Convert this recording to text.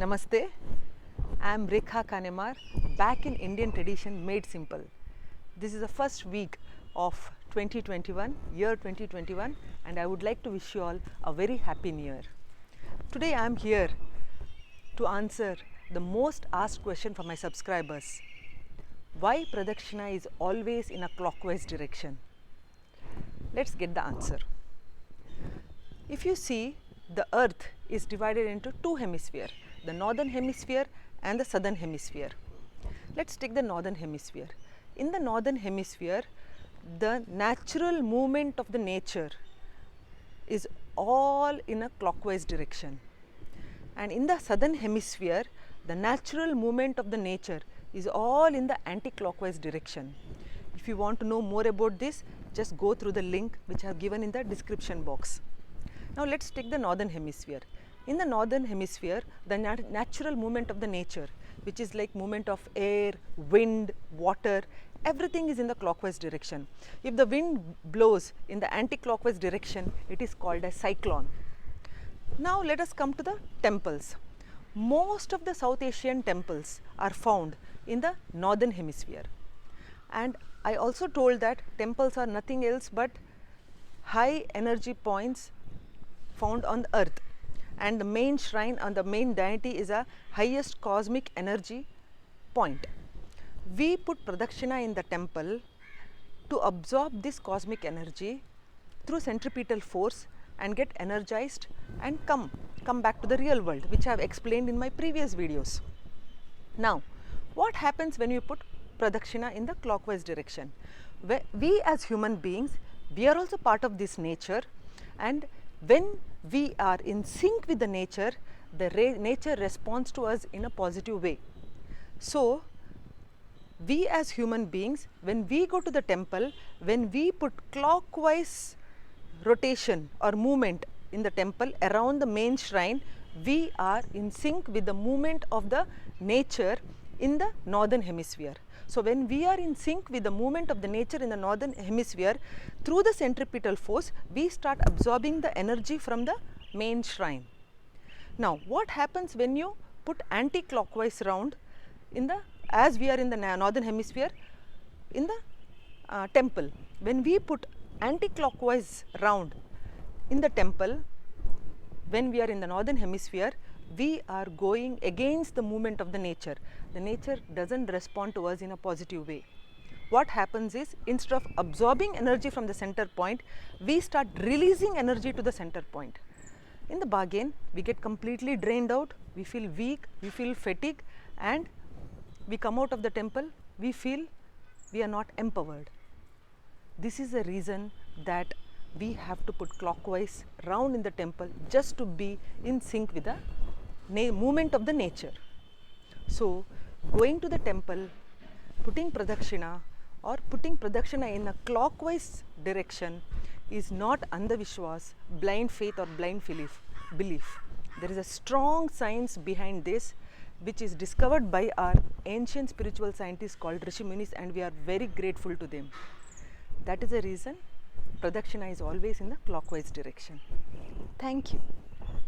Namaste, I am Rekha Kanemar, back in Indian tradition made simple. This is the first week of 2021, year 2021, and I would like to wish you all a very happy new year. Today I am here to answer the most asked question from my subscribers. Why Pradakshina is always in a clockwise direction? Let's get the answer. If you see, the earth is divided into two hemispheres, the northern hemisphere and the southern hemisphere. Let's take the northern hemisphere. In the northern hemisphere, the natural movement of the nature is all in a clockwise direction. And in the southern hemisphere, the natural movement of the nature is all in the anti-clockwise direction. If you want to know more about this, just go through the link which I have given in the description box. Now let's take the northern hemisphere. In the northern hemisphere, the natural movement of the nature, which is like movement of air, wind, water, everything is in the clockwise direction. If the wind blows in the anti-clockwise direction, it is called a cyclone. Now let us come to the temples. Most of the South Asian temples are found in the northern hemisphere. And I also told that temples are nothing else but high energy points found on the earth, and the main shrine and the main deity is a highest cosmic energy point. We put Pradakshina in the temple to absorb this cosmic energy through centripetal force and get energized and come back to the real world, which I have explained in my previous videos. Now, what happens when you put Pradakshina in the clockwise direction? We as human beings, we are also part of this nature, and when we are in sync with the nature, the nature responds to us in a positive way. So, we as human beings, when we go to the temple, when we put clockwise rotation or movement in the temple around the main shrine, we are in sync with the movement of the nature in the northern hemisphere. So, when we are in sync with the movement of the nature in the northern hemisphere, through the centripetal force, we start absorbing the energy from the main shrine. Now, what happens when you put anti-clockwise round in the, as we are in the northern hemisphere, in the temple? When we put anti-clockwise round in the temple, when we are in the northern hemisphere, we are going against the movement of the nature. The nature doesn't respond to us in a positive way. What happens is, instead of absorbing energy from the center point, we start releasing energy to the center point. In the bargain, we get completely drained out, we feel weak, we feel fatigue, and we come out of the temple, we feel we are not empowered. This is the reason that we have to put clockwise round in the temple, just to be in sync with the movement of the nature. So, going to the temple, putting Pradakshina or putting Pradakshina in a clockwise direction is not Andhavishwas, blind faith or blind belief. There is a strong science behind this, which is discovered by our ancient spiritual scientists called Rishi Munis, and we are very grateful to them. That is the reason Pradakshina is always in the clockwise direction. Thank you.